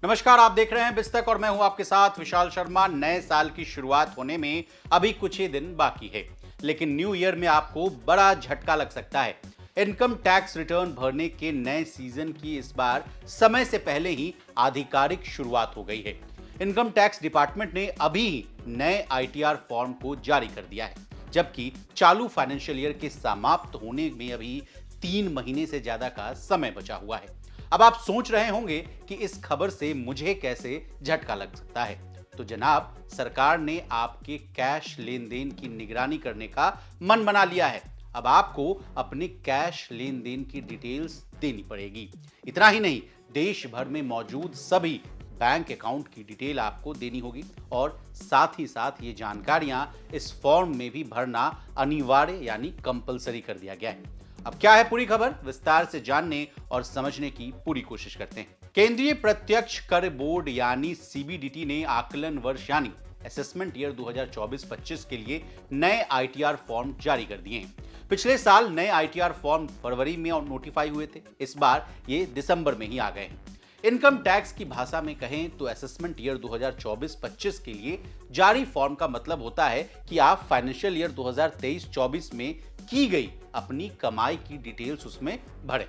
नमस्कार, आप देख रहे हैं बिस्तक और मैं हूं आपके साथ विशाल शर्मा। नए साल की शुरुआत होने में अभी कुछ ही दिन बाकी है, लेकिन न्यू ईयर में आपको बड़ा झटका लग सकता है। इनकम टैक्स रिटर्न भरने के नए सीजन की इस बार समय से पहले ही आधिकारिक शुरुआत हो गई है। इनकम टैक्स डिपार्टमेंट ने अभी ही नए आईटीआर फॉर्म को जारी कर दिया है, जबकि चालू फाइनेंशियल ईयर के समाप्त होने में अभी 3 महीने से ज्यादा का समय बचा हुआ है। अब आप सोच रहे होंगे कि इस खबर से मुझे कैसे झटका लग सकता है। तो जनाब, सरकार ने आपके कैश लेन देन की निगरानी करने का मन बना लिया है। अब आपको अपने कैश लेन देन की डिटेल्स देनी पड़ेगी। इतना ही नहीं, देश भर में मौजूद सभी बैंक अकाउंट की डिटेल आपको देनी होगी और साथ ही साथ ये जानकारियां इस फॉर्म में भी भरना अनिवार्य यानी कंपलसरी कर दिया गया है। अब क्या है पूरी खबर, विस्तार से जानने और समझने की पूरी कोशिश करते हैं। केंद्रीय प्रत्यक्ष कर बोर्ड यानी सीबीडीटी ने आकलन वर्ष यानी असेसमेंट ईयर 2024-25 के लिए नए आईटीआर फॉर्म जारी कर दिए हैं। पिछले साल नए आईटीआर फॉर्म फरवरी में नोटिफाई हुए थे, इस बार ये दिसंबर में ही आ गए हैं। इनकम टैक्स की भाषा में कहें तो असेसमेंट ईयर 2024-25 के लिए जारी फॉर्म का मतलब होता है कि आप फाइनेंशियल ईयर 2023-24 में की गई अपनी कमाई की डिटेल्स उसमें भरें।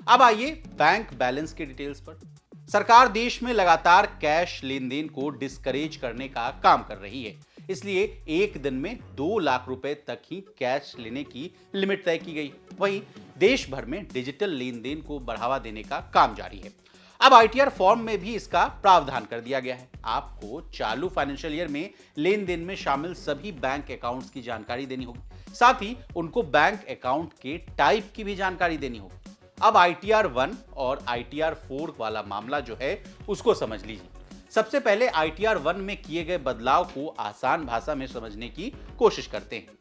अब आइए बैंक बैलेंस के डिटेल्स पर। सरकार देश में लगातार कैश लेन देन को डिस्करेज करने का काम कर रही है, इसलिए एक दिन में 2 लाख रुपए तक ही कैश लेने की लिमिट तय की गई। वहीं देश भर में डिजिटल लेन देन को बढ़ावा देने का काम जारी है। अब आईटीआर फॉर्म में भी इसका प्रावधान कर दिया गया है। आपको चालू फाइनेंशियल ईयर में लेन देन में शामिल सभी बैंक अकाउंट्स की जानकारी देनी होगी, साथ ही उनको बैंक अकाउंट के टाइप की भी जानकारी देनी होगी। अब आईटीआर 1 और आईटीआर 4 वाला मामला जो है उसको समझ लीजिए। सबसे पहले आईटीआर 1 में किए गए बदलाव को आसान भाषा में समझने की कोशिश करते हैं।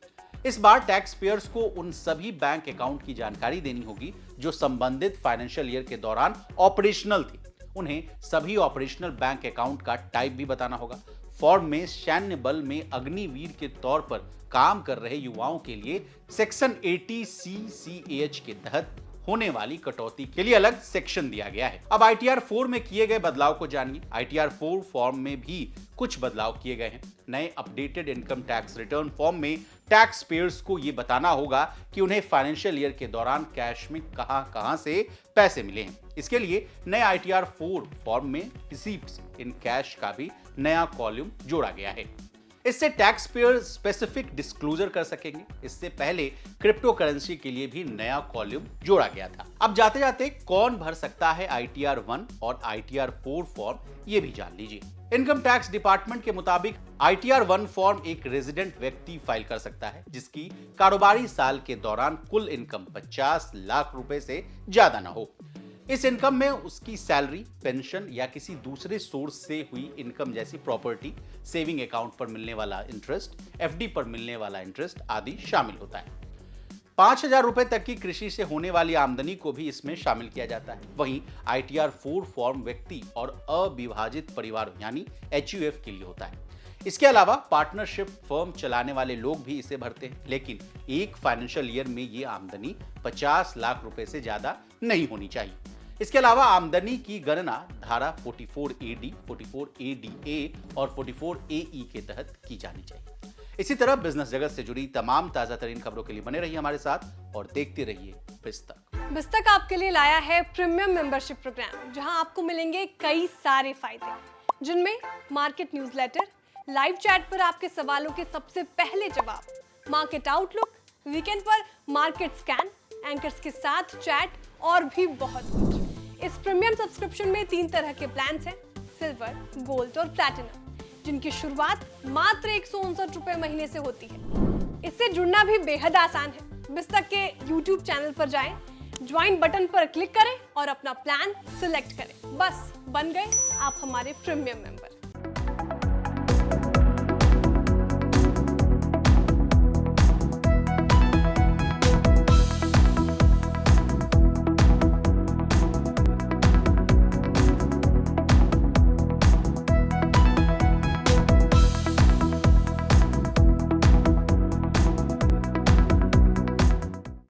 इस बार टैक्स पेयर्स को उन सभी बैंक अकाउंट की जानकारी देनी होगी जो संबंधित फाइनेंशियल ईयर के दौरान ऑपरेशनल थी। उन्हें सभी ऑपरेशनल बैंक अकाउंट का टाइप भी बताना होगा। फॉर्म में सैन्य बल में अग्निवीर के तौर पर काम कर रहे युवाओं के लिए सेक्शन 80 CCAH के तहत होने वाली कटौती के लिए अलग सेक्शन दिया गया है। अब आईटीआर 4 में किए गए बदलाव को जानिए। आईटीआर 4 फॉर्म में भी कुछ बदलाव किए गए हैं। नए updated income tax return form में टैक्स पेयर्स को यह बताना होगा कि उन्हें फाइनेंशियल ईयर के दौरान कैश में कहां से पैसे मिले हैं। इसके लिए नए आईटीआर 4 फॉर्म में रिसीप्ट्स इन कैश का भी नया कॉलम जोड़ा गया है। इससे टैक्स पेयर स्पेसिफिक डिस्क्लोजर कर सकेंगे। इससे पहले क्रिप्टो करेंसी के लिए भी नया कॉलम जोड़ा गया था। अब जाते जाते कौन भर सकता है आईटीआर 1 और आईटीआर 4 फॉर्म, ये भी जान लीजिए। इनकम टैक्स डिपार्टमेंट के मुताबिक आईटीआर 1 फॉर्म एक रेजिडेंट व्यक्ति फाइल कर सकता है जिसकी कारोबारी साल के दौरान कुल इनकम 50 लाख रुपए से ज्यादा ना हो। इस इनकम में उसकी सैलरी, पेंशन या किसी दूसरे सोर्स से हुई इनकम जैसी प्रॉपर्टी, सेविंग अकाउंट पर मिलने वाला इंटरेस्ट, एफडी पर मिलने वाला इंटरेस्ट आदि शामिल होता है। 5,000 रुपए तक की कृषि से होने वाली आमदनी को भी इसमें शामिल किया जाता है। वहीं आईटीआर 4 फॉर्म व्यक्ति और अविभाजित परिवारों यानी HUF के लिए होता है। इसके अलावा पार्टनरशिप फर्म चलाने वाले लोग भी इसे भरते हैं, लेकिन एक फाइनेंशियल ईयर में ये आमदनी 50 लाख रुपए से ज्यादा नहीं होनी चाहिए। इसके अलावा आमदनी की गणना धारा 44AD, 44ADA और 44AE के तहत की जानी चाहिए। इसी तरह बिजनेस जगत से जुड़ी तमाम ताजा तरीन खबरों के लिए बने रहिए हमारे साथ और देखते रहिए बिस्तक। बिस्तक आपके लिए लाया है प्रीमियम मेंबरशिप प्रोग्राम, जहां आपको मिलेंगे कई सारे फायदे, जिनमें मार्केट न्यूज़लेटर, लाइव चैट पर आपके सवालों के सबसे पहले जवाब, मार्केट आउटलुक, वीकेंड पर मार्केट स्कैन, एंकर्स के साथ चैट और भी बहुत कुछ। इस प्रीमियम सब्सक्रिप्शन में 3 तरह के प्लान्स हैं, सिल्वर, गोल्ड और प्लैटिनम, जिनकी शुरुआत मात्र 159 रुपए महीने से होती है। इससे जुड़ना भी बेहद आसान है। बिस्तक के YouTube चैनल पर जाएं, ज्वाइन बटन पर क्लिक करें और अपना प्लान सिलेक्ट करें। बस बन गए आप हमारे प्रीमियम मेंबर।